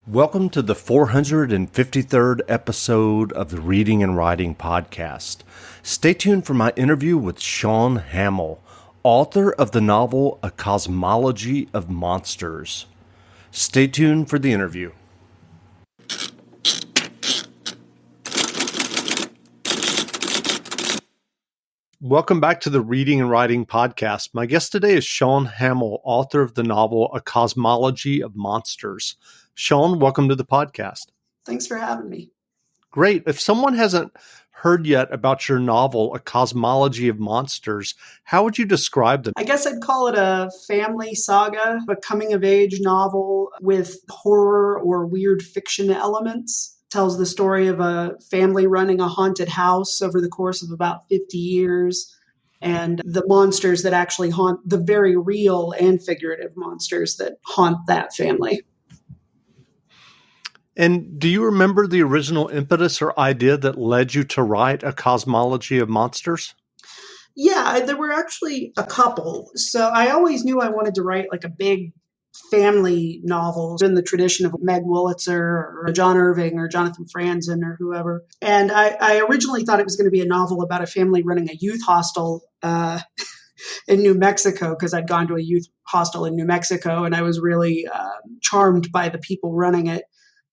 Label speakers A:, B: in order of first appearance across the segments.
A: Welcome to the 453rd episode of the Reading and Writing Podcast. Stay tuned for my interview with Shaun Hamill, author of the novel A Cosmology of Monsters. Stay tuned for the interview. Welcome back to the Reading and Writing Podcast. My guest today is Shaun Hamill, author of the novel A Cosmology of Monsters. Shaun, welcome to the podcast.
B: Thanks for having me.
A: Great. If someone hasn't heard yet about your novel, A Cosmology of Monsters, how would you describe them?
B: I guess I'd call it a family saga, a coming-of-age novel with horror or weird fiction elements. Tells the story of a family running a haunted house over the course of about 50 years, and the monsters that actually haunt, the very real and figurative monsters that haunt that family.
A: And do you remember the original impetus or idea that led you to write A Cosmology of Monsters?
B: Yeah, there were actually a couple. So I always knew I wanted to write like a big family novel in the tradition of Meg Wolitzer or John Irving or Jonathan Franzen or whoever. And I originally thought it was going to be a novel about a family running a youth hostel in New Mexico, because I'd gone to a youth hostel in New Mexico and I was really charmed by the people running it.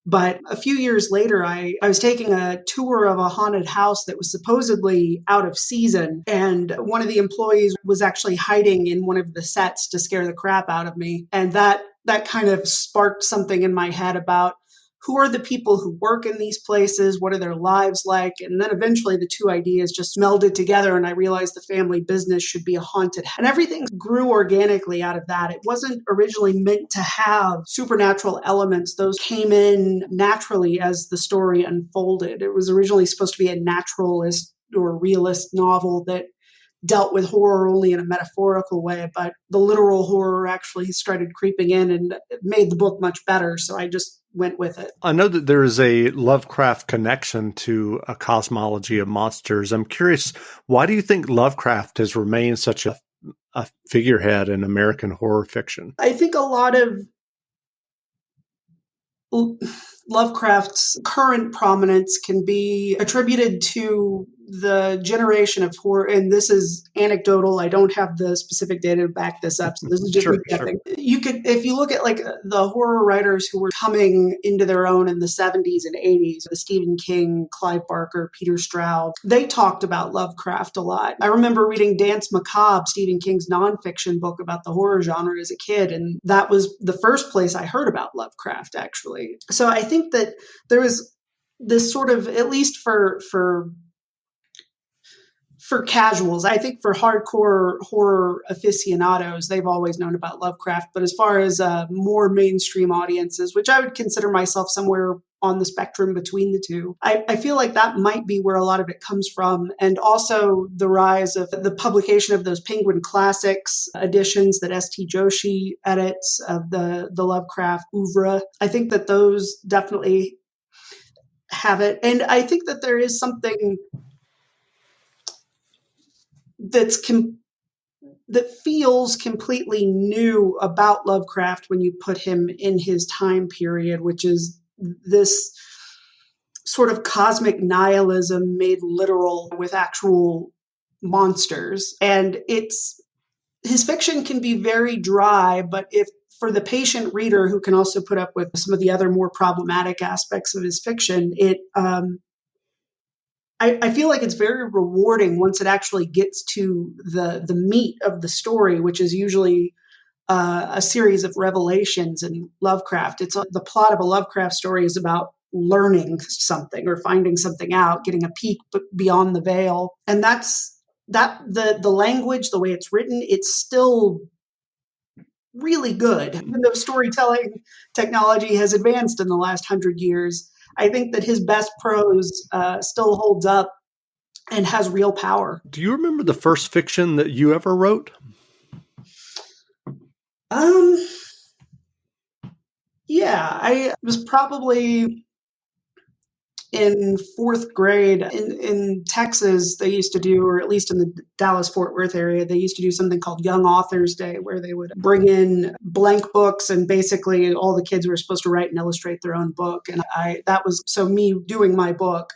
B: But a few years later, I was taking a tour of a haunted house that was supposedly out of season. And one of the employees was actually hiding in one of the sets to scare the crap out of me. And that kind of sparked something in my head about who are the people who work in these places? What are their lives like? And then eventually the two ideas just melded together and I realized the family business should be a haunted house. And everything grew organically out of that. It wasn't originally meant to have supernatural elements. Those came in naturally as the story unfolded. It was originally supposed to be a naturalist or realist novel that dealt with horror only in a metaphorical way, but the literal horror actually started creeping in and it made the book much better. So I just went with it.
A: I know that there is a Lovecraft connection to A Cosmology of Monsters. I'm curious, why do you think Lovecraft has remained such a figurehead in American horror fiction?
B: I think a lot of Lovecraft's current prominence can be attributed to the generation of horror, and this is anecdotal. I don't have the specific data to back this up, so this is just me guessing. You could, if you look at like the horror writers who were coming into their own in the 70s and 80s, the Stephen King, Clive Barker, Peter Straub, they talked about Lovecraft a lot. I remember reading Dance Macabre, Stephen King's nonfiction book about the horror genre as a kid, and that was the first place I heard about Lovecraft, actually. So I think that there was this sort of, at least for casuals, I think for hardcore horror aficionados, they've always known about Lovecraft. But as far as more mainstream audiences, which I would consider myself somewhere on the spectrum between the two, I feel like that might be where a lot of it comes from. And also the rise of the publication of those Penguin Classics editions that S.T. Joshi edits of the Lovecraft oeuvre. I think that those definitely have it. And I think that there is something that feels completely new about Lovecraft when you put him in his time period, which is this sort of cosmic nihilism made literal with actual monsters. And his fiction can be very dry, but if for the patient reader who can also put up with some of the other more problematic aspects of his fiction, I feel like it's very rewarding once it actually gets to the meat of the story, which is usually a series of revelations in Lovecraft. The plot of a Lovecraft story is about learning something or finding something out, getting a peek beyond the veil. And the language, the way it's written, it's still really good. Even though storytelling technology has advanced in the last 100 years, I think that his best prose still holds up and has real power.
A: Do you remember the first fiction that you ever wrote?
B: Yeah, I was probably in fourth grade in Texas, they used to do, or at least in the Dallas Fort Worth area, they used to do something called Young Authors Day, where they would bring in blank books and basically all the kids were supposed to write and illustrate their own book. And that was, so me doing my book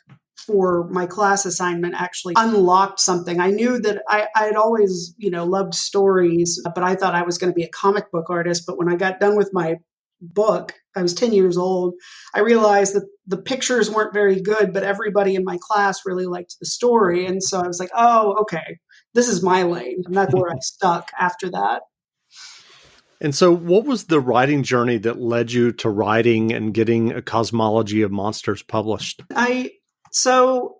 B: for my class assignment actually unlocked something. I knew that I'd always, loved stories, but I thought I was going to be a comic book artist. But when I got done with my book, I was 10 years old, I realized that the pictures weren't very good, but everybody in my class really liked the story. And so I was like, oh, okay, this is my lane. And that's where I stuck after that.
A: And so what was the writing journey that led you to writing and getting A Cosmology of Monsters published?
B: So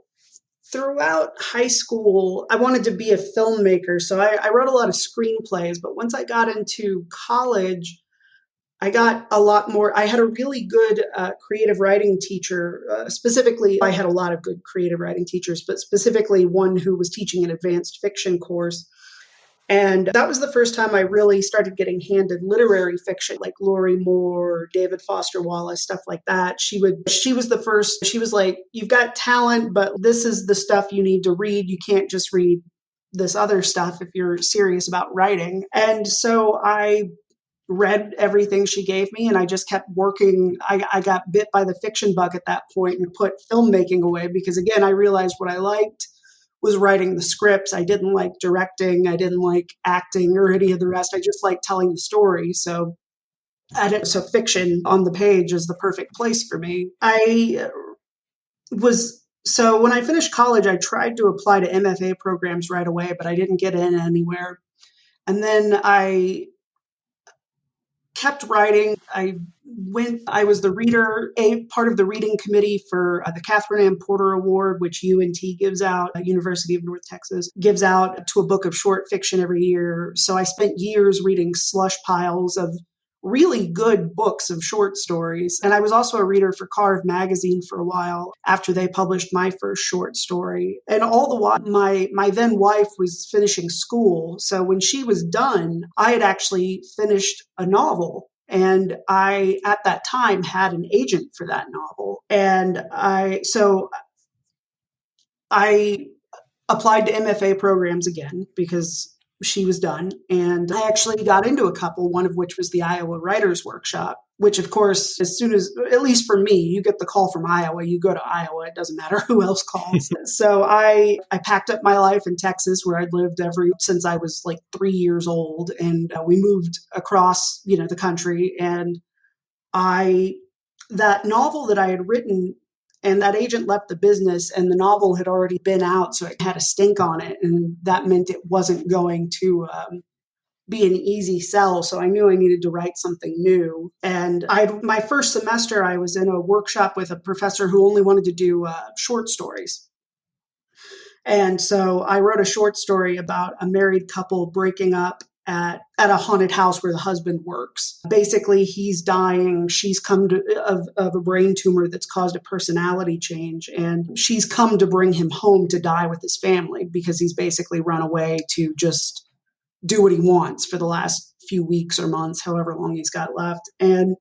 B: throughout high school, I wanted to be a filmmaker. So I wrote a lot of screenplays, but once I got into college, I got a lot more. I had a really good creative writing teacher. Specifically, I had a lot of good creative writing teachers, but specifically one who was teaching an advanced fiction course. And that was the first time I really started getting handed literary fiction, like Laurie Moore, David Foster Wallace, stuff like that. She was the first. She was like, you've got talent, but this is the stuff you need to read. You can't just read this other stuff if you're serious about writing. And so I read everything she gave me, and I just kept working. I got bit by the fiction bug at that point and put filmmaking away because, again, I realized what I liked was writing the scripts. I didn't like directing. I didn't like acting or any of the rest. I just liked telling the story. So fiction on the page is the perfect place for me. So when I finished college, I tried to apply to MFA programs right away, but I didn't get in anywhere. And then I kept writing. I was the reader, a part of the reading committee for the Catherine Ann Porter Award, which UNT gives out, University of North Texas, gives out to a book of short fiction every year. So I spent years reading slush piles of really good books of short stories. And I was also a reader for Carve magazine for a while after they published my first short story. And all the while, my then wife was finishing school. So when she was done, I had actually finished a novel. And I, at that time, had an agent for that novel. And I applied to MFA programs again because she was done. And I actually got into a couple, one of which was the Iowa Writers Workshop, which, of course, as soon as, at least for me, you get the call from Iowa, you go to Iowa. It doesn't matter who else calls. So I packed up my life in Texas, where I'd lived since I was like 3 years old. And we moved across, the country. And that novel that I had written, and that agent left the business, and the novel had already been out, so it had a stink on it. And that meant it wasn't going to be an easy sell. So I knew I needed to write something new. And my first semester, I was in a workshop with a professor who only wanted to do short stories. And so I wrote a short story about a married couple breaking up at a haunted house where the husband works. Basically, he's dying. She's come of a brain tumor that's caused a personality change. And she's come to bring him home to die with his family because he's basically run away to just do what he wants for the last few weeks or months, however long he's got left. And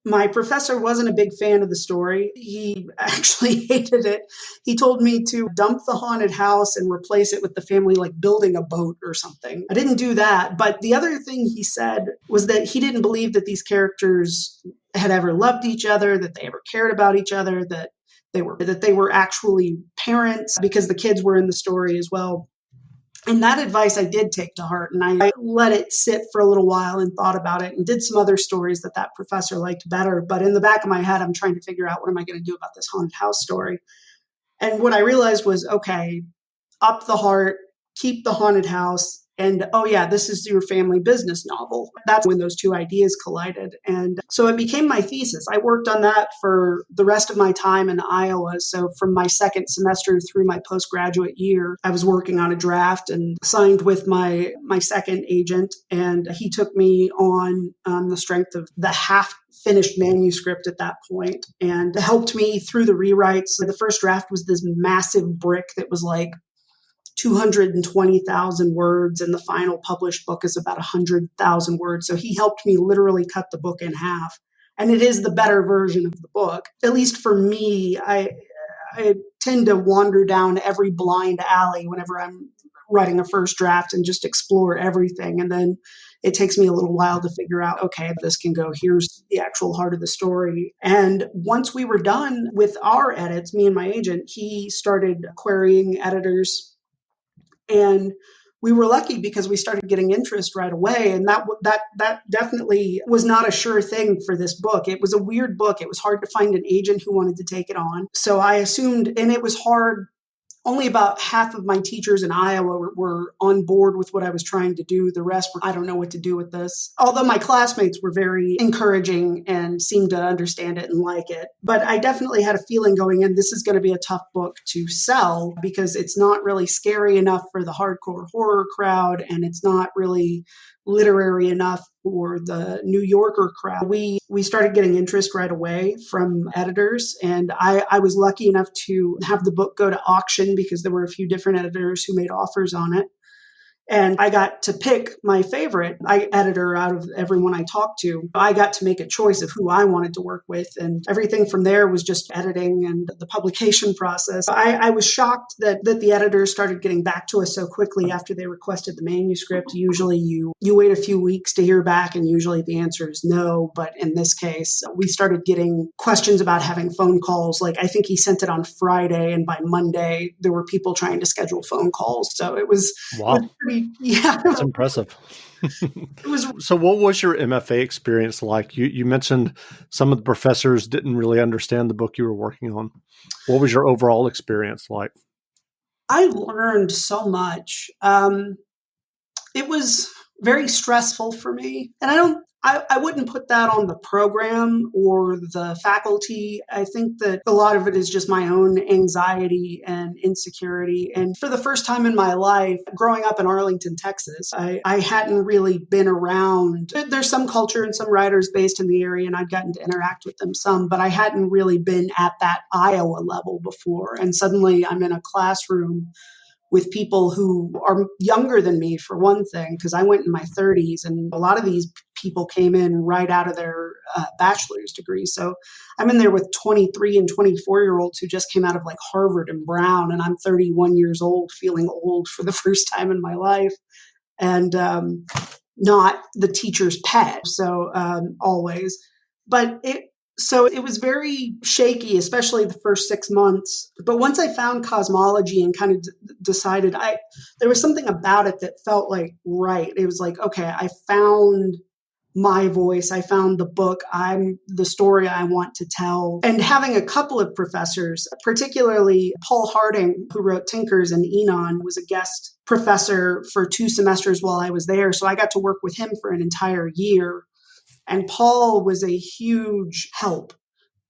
B: my professor wasn't a big fan of the story. He actually hated it. He told me to dump the haunted house and replace it with the family like building a boat or something. I didn't do that. But the other thing he said was that he didn't believe that these characters had ever loved each other, that they ever cared about each other, that they were actually parents, because the kids were in the story as well. And that advice I did take to heart, and I let it sit for a little while and thought about it and did some other stories that professor liked better. But in the back of my head, I'm trying to figure out, what am I going to do about this haunted house story? And what I realized was, okay, up the heart, keep the haunted house. And, oh yeah, this is your family business novel. That's when those two ideas collided. And so it became my thesis. I worked on that for the rest of my time in Iowa. So from my second semester through my postgraduate year, I was working on a draft and signed with my second agent. And he took me on the strength of the half-finished manuscript at that point and helped me through the rewrites. The first draft was this massive brick that was like 220,000 words, and the final published book is about 100,000 words. So he helped me literally cut the book in half And it is the better version of the book. At least for me, I tend to wander down every blind alley whenever I'm writing a first draft and just explore everything. And then it takes me a little while to figure out, okay, if this can go, here's the actual heart of the story. And once we were done with our edits, me and my agent, he started querying editors, and we were lucky because we started getting interest right away. And that definitely was not a sure thing for this book. It was a weird book. It was hard to find an agent who wanted to take it on. So I assumed, and it was hard. Only about half of my teachers in Iowa were on board with what I was trying to do. The rest were, I don't know what to do with this. Although my classmates were very encouraging and seemed to understand it and like it. But I definitely had a feeling going in, this is going to be a tough book to sell because it's not really scary enough for the hardcore horror crowd, and it's not really literary enough for the New Yorker crowd. We started getting interest right away from editors, and I was lucky enough to have the book go to auction because there were a few different editors who made offers on it. And I got to pick my favorite editor out of everyone I talked to. I got to make a choice of who I wanted to work with. And everything from there was just editing and the publication process. I was shocked that the editors started getting back to us so quickly after they requested the manuscript. Usually you wait a few weeks to hear back, and usually the answer is no. But in this case, we started getting questions about having phone calls. Like, I think he sent it on Friday, and by Monday, there were people trying to schedule phone calls. So it was,
A: wow.
B: It was pretty. Yeah,
A: that's impressive. So what was your MFA experience like? You mentioned some of the professors didn't really understand the book you were working on. What was your overall experience like?
B: I learned so much. It was very stressful for me. And I wouldn't put that on the program or the faculty. I think that a lot of it is just my own anxiety and insecurity. And for the first time in my life, growing up in Arlington, Texas, I hadn't really been around. There's some culture and some writers based in the area, and I'd gotten to interact with them some, but I hadn't really been at that Iowa level before. And suddenly I'm in a classroom with people who are younger than me, for one thing, because I went in my 30s, and a lot of these people came in right out of their bachelor's degree. So I'm in there with 23 and 24-year-olds who just came out of like Harvard and Brown, and I'm 31 years old, feeling old for the first time in my life, and not the teacher's pet. So always, but So it was very shaky, especially the first 6 months. But once I found cosmology and kind of decided, there was something about it that felt like right. It was like, okay, I found my voice. I found the book. I'm the story I want to tell. And having a couple of professors, particularly Paul Harding, who wrote Tinkers and Enon, was a guest professor for 2 semesters while I was there. So I got to work with him for an entire year. And Paul was a huge help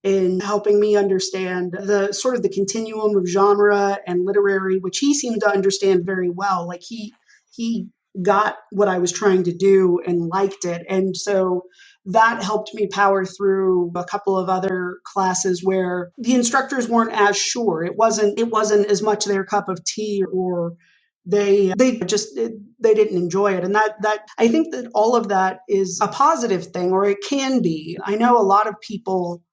B: in helping me understand the sort of the continuum of genre and literary, which he seemed to understand very well. Like he got what I was trying to do and liked it. And so that helped me power through a couple of other classes where the instructors weren't as sure. It wasn't as much their cup of tea, or they didn't enjoy it. And that I think that all of that is a positive thing, or it can be. I know a lot of people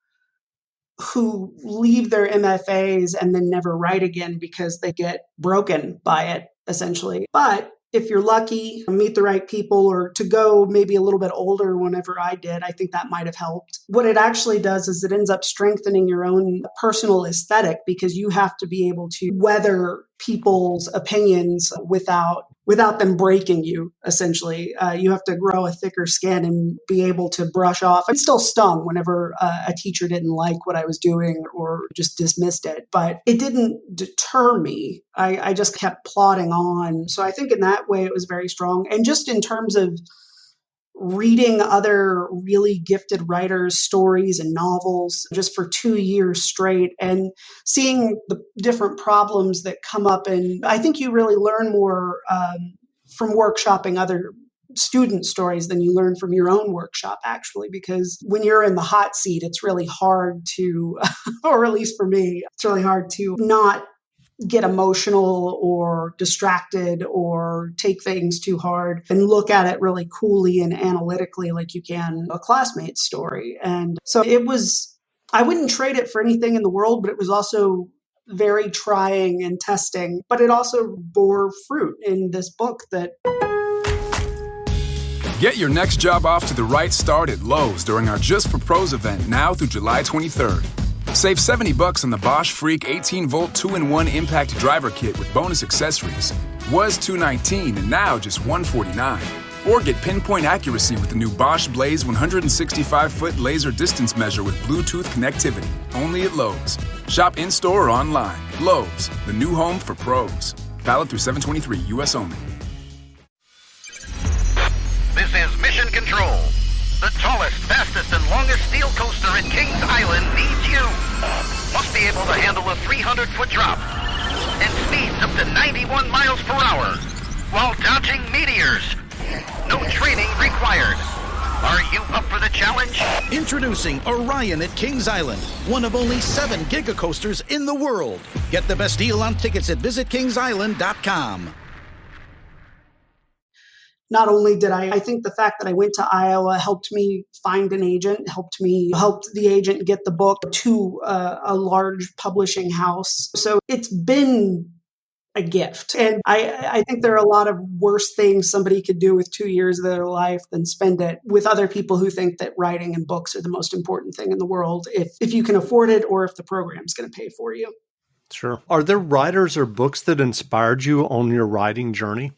B: who leave their MFAs and then never write again because they get broken by it, essentially. But if you're lucky, meet the right people, or to go maybe a little bit older whenever I did, I think that might have helped. What it actually does is it ends up strengthening your own personal aesthetic, because you have to be able to weather people's opinions without them breaking you, essentially. You have to grow a thicker skin and be able to brush off. It still stung whenever a teacher didn't like what I was doing or just dismissed it, but it didn't deter me. I just kept plodding on. So I think in that way it was very strong. And just in terms of reading other really gifted writers' stories and novels just for 2 years straight, and seeing the different problems that come up. And I think you really learn more from workshopping other student stories than you learn from your own workshop, actually, because when you're in the hot seat, it's really hard to, or at least for me, it's really hard to not get emotional or distracted or take things too hard and look at it really coolly and analytically like you can a classmate's story. And so I wouldn't trade it for anything in the world, but it was also very trying and testing. But it also bore fruit in this book that...
C: Get your next job off to the right start at Lowe's during our Just for Pros event now through July 23rd. Save $70 on the Bosch Freak 18-volt 2-in-1 impact driver kit with bonus accessories. Was $219 and now just $149. Or get pinpoint accuracy with the new Bosch Blaze 165-foot laser distance measure with Bluetooth connectivity. Only at Lowe's. Shop in-store or online. Lowe's, the new home for pros. Valid through 7/23, U.S. only.
D: This is Mission Control. The tallest, fastest, and longest steel coaster at Kings Island needs you. Must be able to handle a 300-foot drop and speeds up to 91 miles per hour while dodging meteors. No training required. Are you up for the challenge?
E: Introducing Orion at Kings Island, one of only 7 gigacoasters in the world. Get the best deal on tickets at visitkingsisland.com.
B: Not only did I think the fact that I went to Iowa helped me find an agent, helped the agent get the book to a large publishing house. So it's been a gift. And I think there are a lot of worse things somebody could do with 2 years of their life than spend it with other people who think that writing and books are the most important thing in the world, if you can afford it or if the program's going to pay for you.
A: Sure. Are there writers or books that inspired you on your writing journey?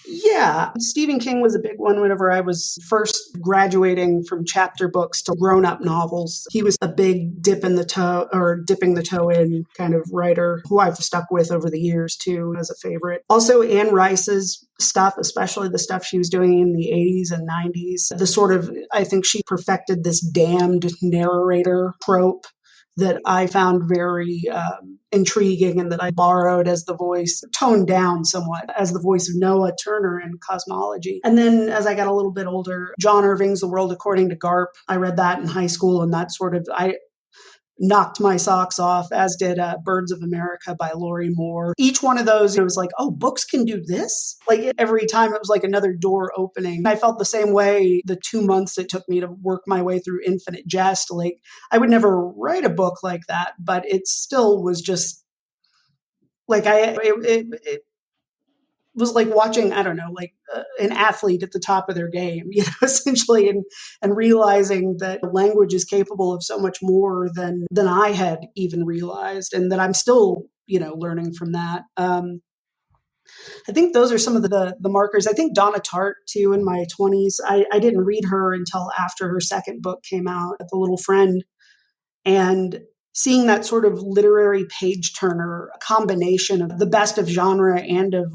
B: Yeah, Stephen King was a big one whenever I was first graduating from chapter books to grown-up novels. He was a big dipping the toe in kind of writer who I've stuck with over the years too as a favorite. Also Anne Rice's stuff, especially the stuff she was doing in the 80s and 90s. I think she perfected this damned narrator trope that I found very intriguing and that I borrowed as the voice, toned down somewhat, as the voice of Noah Turner in Cosmology. And then as I got a little bit older, John Irving's The World According to Garp, I read that in high school, and that I knocked my socks off, as did Birds of America by Lori Moore. Each one of those, it was like, oh, books can do this? Like every time it was like another door opening. I felt the same way the 2 months it took me to work my way through Infinite Jest. Like I would never write a book like that, but it still was just like it was like watching, I don't know, like an athlete at the top of their game, essentially, and realizing that language is capable of so much more than I had even realized, and that I'm still, learning from that. I think those are some of the markers. I think Donna Tartt, too, in my 20s. I didn't read her until after her second book came out, The Little Friend, and seeing that sort of literary page-turner combination of the best of genre and of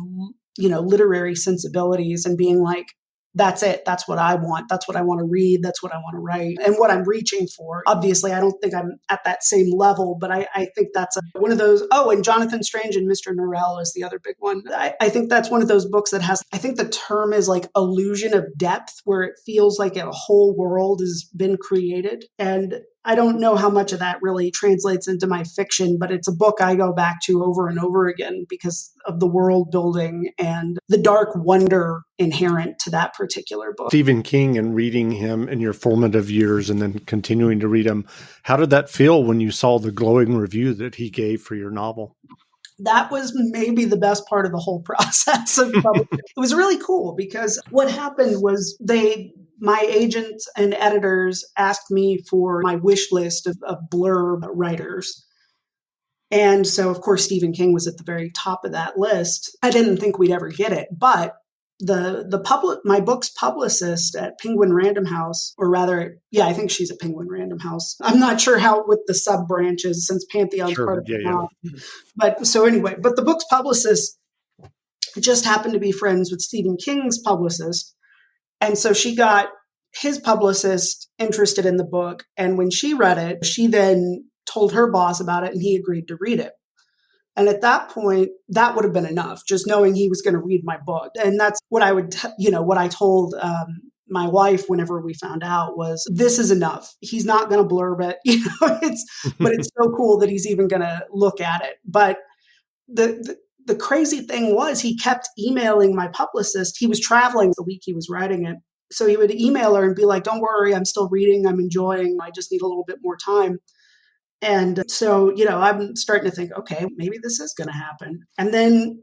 B: literary sensibilities, and being like, that's it. That's what I want. That's what I want to read. That's what I want to write and what I'm reaching for. Obviously, I don't think I'm at that same level, but I think that's one of those. Oh, and Jonathan Strange and Mr. Norrell is the other big one. I think that's one of those books that has, I think the term is like illusion of depth, where it feels like a whole world has been created. And I don't know how much of that really translates into my fiction, but it's a book I go back to over and over again because of the world building and the dark wonder inherent to that particular book.
A: Stephen King, and reading him in your formative years and then continuing to read him, how did that feel when you saw the glowing review that he gave for your novel?
B: That was maybe the best part of the whole process of publishing. It was really cool because what happened was my agents and editors asked me for my wish list of blurb writers. And so, of course, Stephen King was at the very top of that list. I didn't think we'd ever get it, but my book's publicist at Penguin Random House, or rather, I think she's at Penguin Random House. I'm not sure how with the sub branches, since Pantheon's part of the But so anyway, but the book's publicist just happened to be friends with Stephen King's publicist. And so she got his publicist interested in the book. And when she read it, she then told her boss about it, and he agreed to read it. And at that point, that would have been enough, just knowing he was going to read my book. And that's what I would, what I told my wife, whenever we found out, was this is enough. He's not going to blurb it. But it's so cool that he's even going to look at it. But the crazy thing was he kept emailing my publicist. He was traveling the week he was writing it. So he would email her and be like, don't worry, I'm still reading. I'm enjoying. I just need a little bit more time. And so, I'm starting to think, okay, maybe this is going to happen. And then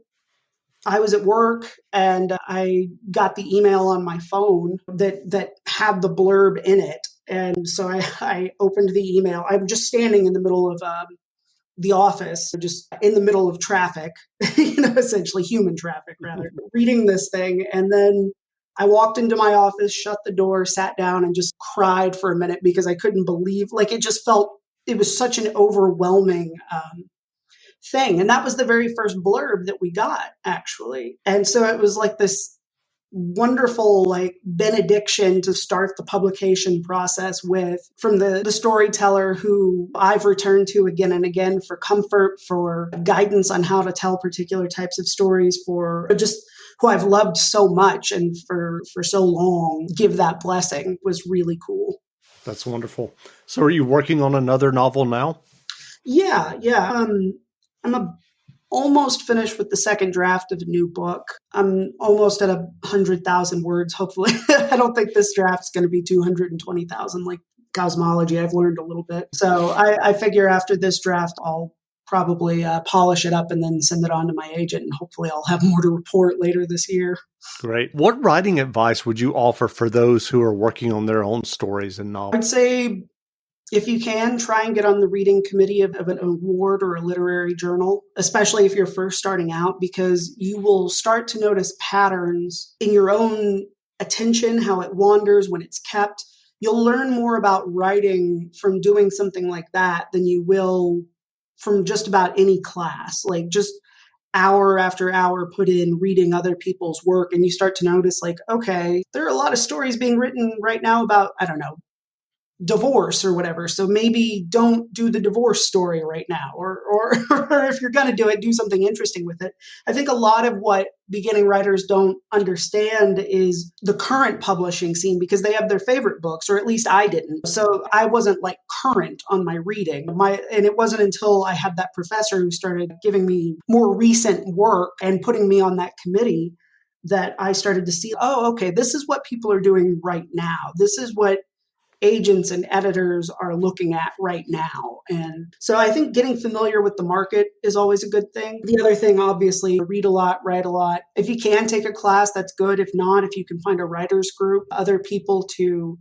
B: I was at work and I got the email on my phone that had the blurb in it. And so I opened the email. I'm just standing in the middle of the office, just in the middle of traffic, essentially human traffic, rather, reading this thing. And then I walked into my office, shut the door, sat down, and just cried for a minute because I couldn't believe, it just felt, it was such an overwhelming thing. And that was the very first blurb that we got, actually. And so it was like this wonderful benediction to start the publication process with, from the storyteller who I've returned to again and again for comfort, for guidance on how to tell particular types of stories, for just who I've loved so much and for so long, give that blessing, was really cool.
A: That's wonderful. So are you working on another novel now?
B: Yeah. I'm almost finished with the second draft of a new book. I'm almost at 100,000 words, hopefully. I don't think this draft's going to be 220,000 like cosmology. I've learned a little bit. So I figure after this draft, I'll probably polish it up and then send it on to my agent. And hopefully I'll have more to report later this year.
A: Great. What writing advice would you offer for those who are working on their own stories and novels?
B: I'd say, if you can, try and get on the reading committee of an award or a literary journal, especially if you're first starting out, because you will start to notice patterns in your own attention, how it wanders when it's kept. You'll learn more about writing from doing something like that than you will from just about any class, just hour after hour put in reading other people's work. And you start to notice okay, there are a lot of stories being written right now about, I don't know, divorce or whatever. So maybe don't do the divorce story right now, or if you're going to do it, do something interesting with it. I think a lot of what beginning writers don't understand is the current publishing scene, because they have their favorite books, or at least I didn't. So I wasn't current on my reading. And it wasn't until I had that professor who started giving me more recent work and putting me on that committee that I started to see, oh, okay, this is what people are doing right now. This is what agents and editors are looking at right now. And so I think getting familiar with the market is always a good thing. The other thing, obviously, read a lot, write a lot. If you can take a class, that's good. If not, if you can find a writer's group, other people to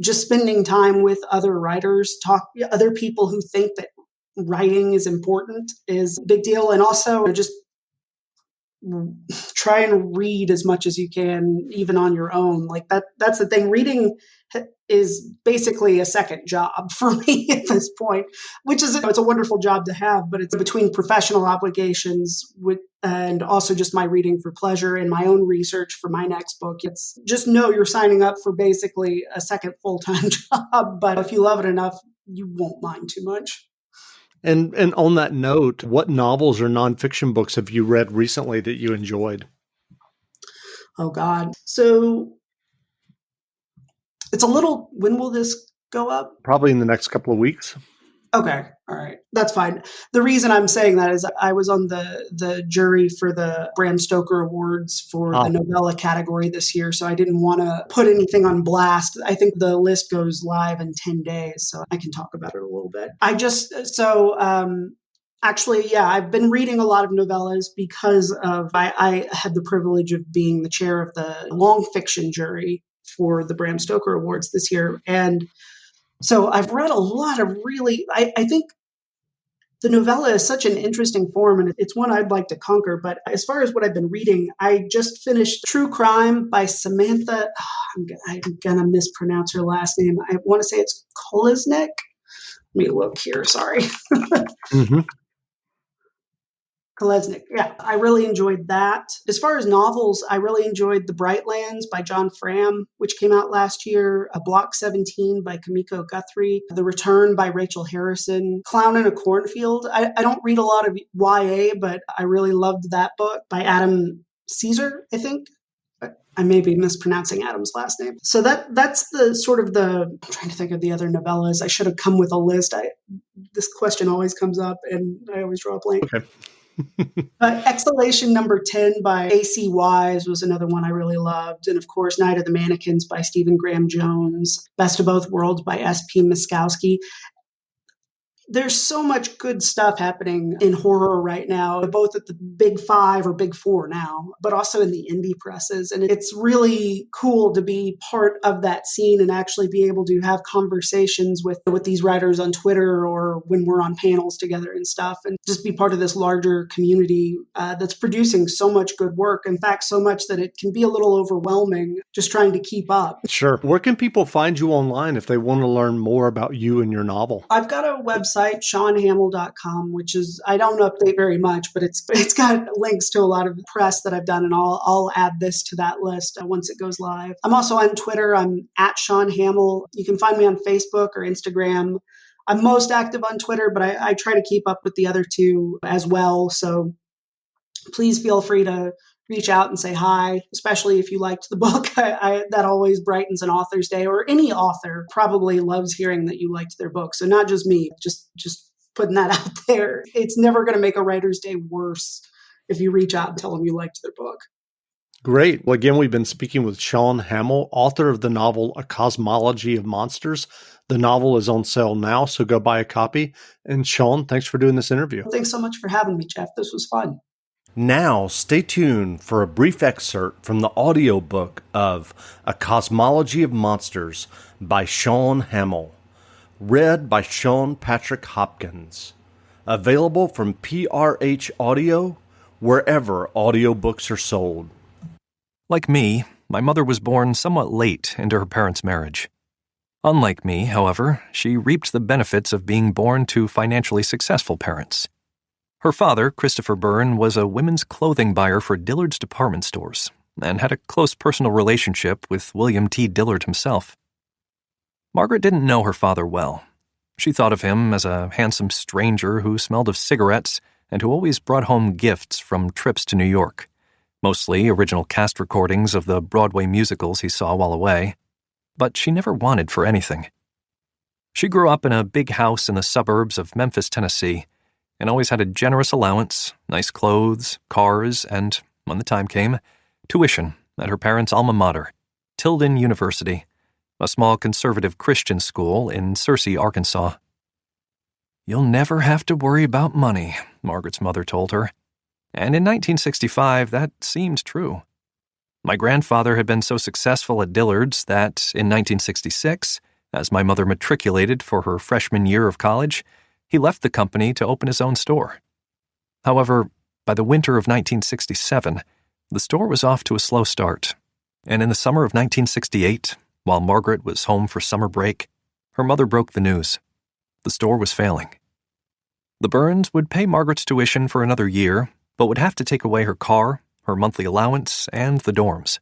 B: just spending time with other writers, other people who think that writing is important is a big deal. And also just try and read as much as you can, even on your own. That's the thing. Reading is basically a second job for me at this point, which is, it's a wonderful job to have, but it's between professional obligations and also just my reading for pleasure and my own research for my next book. It's just know you're signing up for basically a second full-time job, but if you love it enough, you won't mind too much.
A: And on that note, what novels or nonfiction books have you read recently that you enjoyed?
B: Oh, God. So it's a little, when will this go up?
A: Probably in the next couple of weeks.
B: Okay. All right. That's fine. The reason I'm saying that is I was on the jury for the Bram Stoker Awards for the novella category this year, so I didn't want to put anything on blast. I think the list goes live in 10 days, so I can talk about it a little bit. Actually, yeah, I've been reading a lot of novellas because I had the privilege of being the chair of the long fiction jury for the Bram Stoker Awards this year. And so I've read a lot of really, I think the novella is such an interesting form, and it's one I'd like to conquer. But as far as what I've been reading, I just finished True Crime by Samantha. I'm going to mispronounce her last name. I want to say it's Kolesnik. Let me look here. Sorry.
A: Mm-hmm.
B: Kolesnik. Yeah, I really enjoyed that. As far as novels, I really enjoyed The Brightlands by John Fram, which came out last year, Block 17 by Kamiko Guthrie, The Return by Rachel Harrison, Clown in a Cornfield. I don't read a lot of YA, but I really loved that book by Adam Caesar, I think. I may be mispronouncing Adam's last name. So that's the sort of I'm trying to think of the other novellas. I should have come with a list. This question always comes up and I always draw a blank.
A: Okay.
B: Exhalation number 10 by A.C. Wise was another one I really loved. And of course, Night of the Mannequins by Stephen Graham Jones. Best of Both Worlds by S.P. Miskowski. There's so much good stuff happening in horror right now, both at the big five or big four now, but also in the indie presses. And it's really cool to be part of that scene and actually be able to have conversations with these writers on Twitter or when we're on panels together and stuff, and just be part of this larger community that's producing so much good work. In fact, so much that it can be a little overwhelming just trying to keep up.
A: Sure. Where can people find you online if they want to learn more about you and your novel?
B: I've got a website, ShaunHamill.com, which is, I don't update very much, but it's got links to a lot of press that I've done, and I'll add this to that list once it goes live. I'm also on Twitter. I'm at Shaun Hamill. You can find me on Facebook or Instagram. I'm most active on Twitter, but I try to keep up with the other two as well. So please feel free to reach out and say hi, especially if you liked the book. That always brightens an author's day, or any author probably loves hearing that you liked their book. So not just me, just putting that out there. It's never going to make a writer's day worse if you reach out and tell them you liked their book.
A: Great. Well, again, we've been speaking with Shaun Hamill, author of the novel A Cosmology of Monsters. The novel is on sale now, so go buy a copy. And Shaun, thanks for doing this interview.
B: Thanks so much for having me, Jeff. This was fun.
A: Now, stay tuned for a brief excerpt from the audiobook of A Cosmology of Monsters by Shaun Hamill, read by Sean Patrick Hopkins. Available from PRH Audio, wherever audiobooks are sold.
F: Like me, my mother was born somewhat late into her parents' marriage. Unlike me, however, she reaped the benefits of being born to financially successful parents. Her father, Christopher Byrne, was a women's clothing buyer for Dillard's department stores and had a close personal relationship with William T. Dillard himself. Margaret didn't know her father well. She thought of him as a handsome stranger who smelled of cigarettes and who always brought home gifts from trips to New York, mostly original cast recordings of the Broadway musicals he saw while away, but she never wanted for anything. She grew up in a big house in the suburbs of Memphis, Tennessee, and always had a generous allowance, nice clothes, cars, and, when the time came, tuition at her parents' alma mater, Tilden University, a small conservative Christian school in Searcy, Arkansas. "You'll never have to worry about money," Margaret's mother told her. And in 1965, that seemed true. My grandfather had been so successful at Dillard's that, in 1966, as my mother matriculated for her freshman year of college, he left the company to open his own store. However, by the winter of 1967, the store was off to a slow start, and in the summer of 1968, while Margaret was home for summer break, her mother broke the news. The store was failing. The Byrnes would pay Margaret's tuition for another year, but would have to take away her car, her monthly allowance, and the dorms.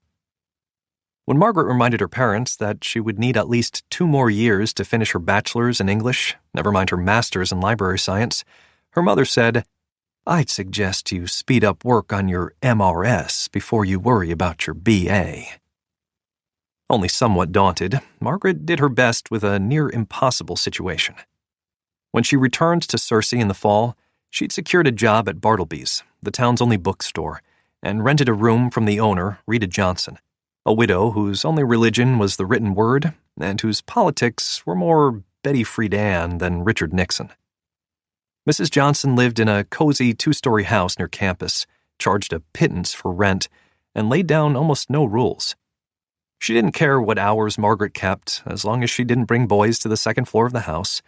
F: When Margaret reminded her parents that she would need at least 2 more years to finish her bachelor's in English, never mind her master's in library science, her mother said, "I'd suggest you speed up work on your MRS before you worry about your BA." Only somewhat daunted, Margaret did her best with a near-impossible situation. When she returned to Searcy in the fall, she'd secured a job at Bartleby's, the town's only bookstore, and rented a room from the owner, Rita Johnson, a widow whose only religion was the written word and whose politics were more Betty Friedan than Richard Nixon. Mrs. Johnson lived in a cozy 2-story house near campus, charged a pittance for rent, and laid down almost no rules. She didn't care what hours Margaret kept, as long as she didn't bring boys to the second floor of the house,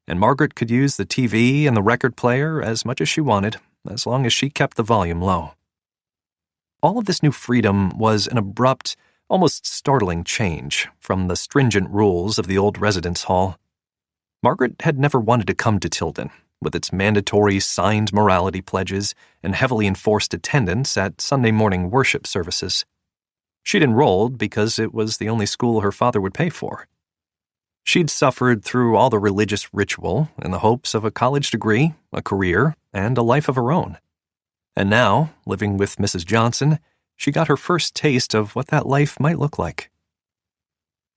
F: and Margaret could use the TV and the record player as much as she wanted, as long as she kept the volume low. All of this new freedom was an abrupt, almost startling change from the stringent rules of the old residence hall. Margaret had never wanted to come to Tilden, with its mandatory signed morality pledges and heavily enforced attendance at Sunday morning worship services. She'd enrolled because it was the only school her father would pay for. She'd suffered through all the religious ritual in the hopes of a college degree, a career, and a life of her own. And now, living with Mrs. Johnson, she got her first taste of what that life might look like.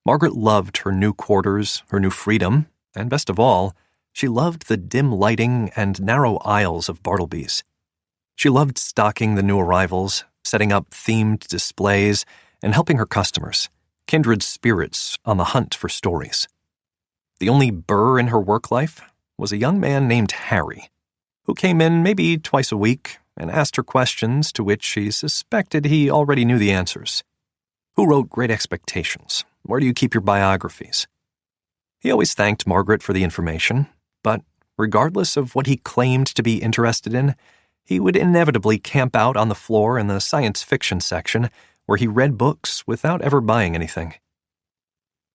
F: Margaret loved her new quarters, her new freedom, and best of all, she loved the dim lighting and narrow aisles of Bartleby's. She loved stocking the new arrivals, setting up themed displays, and helping her customers, kindred spirits on the hunt for stories. The only burr in her work life was a young man named Harry, who came in maybe twice a week and asked her questions to which she suspected he already knew the answers. Who wrote Great Expectations? Where do you keep your biographies? He always thanked Margaret for the information, but regardless of what he claimed to be interested in, he would inevitably camp out on the floor in the science fiction section where he read books without ever buying anything.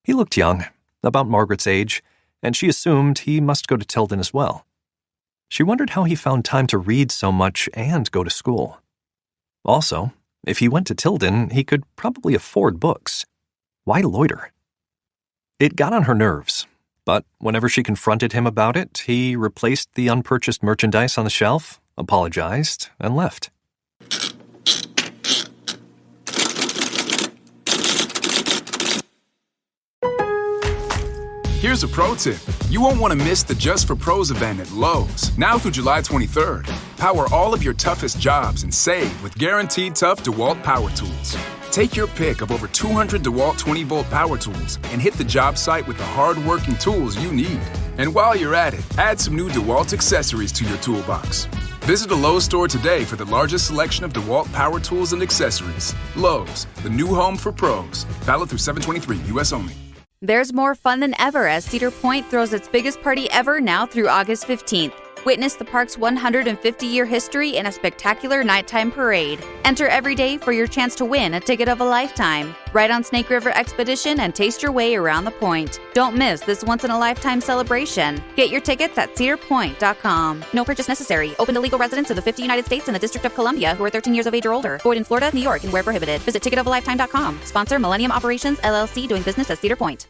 F: He looked young, about Margaret's age, and she assumed he must go to Tilden as well. She wondered how he found time to read so much and go to school. Also, if he went to Tilden, he could probably afford books. Why loiter? It got on her nerves, but whenever she confronted him about it, he replaced the unpurchased merchandise on the shelf, apologized, and left.
C: Here's a pro tip. You won't want to miss the Just for Pros event at Lowe's, now through July 23rd. Power all of your toughest jobs and save with guaranteed tough DeWalt power tools. Take your pick of over 200 DeWalt 20-volt power tools and hit the job site with the hard-working tools you need. And while you're at it, add some new DeWalt accessories to your toolbox. Visit a Lowe's store today for the largest selection of DeWalt power tools and accessories. Lowe's, the new home for pros. Valid through 7/23, U.S. only.
G: There's more fun than ever as Cedar Point throws its biggest party ever now through August 15th. Witness the park's 150-year history in a spectacular nighttime parade. Enter every day for your chance to win a ticket of a lifetime. Ride on Snake River Expedition and taste your way around the point. Don't miss this once-in-a-lifetime celebration. Get your tickets at cedarpoint.com. No purchase necessary. Open to legal residents of the 50 United States and the District of Columbia who are 13 years of age or older. Void in Florida, New York, and where prohibited. Visit ticketofalifetime.com. Sponsor Millennium Operations, LLC, doing business as Cedar Point.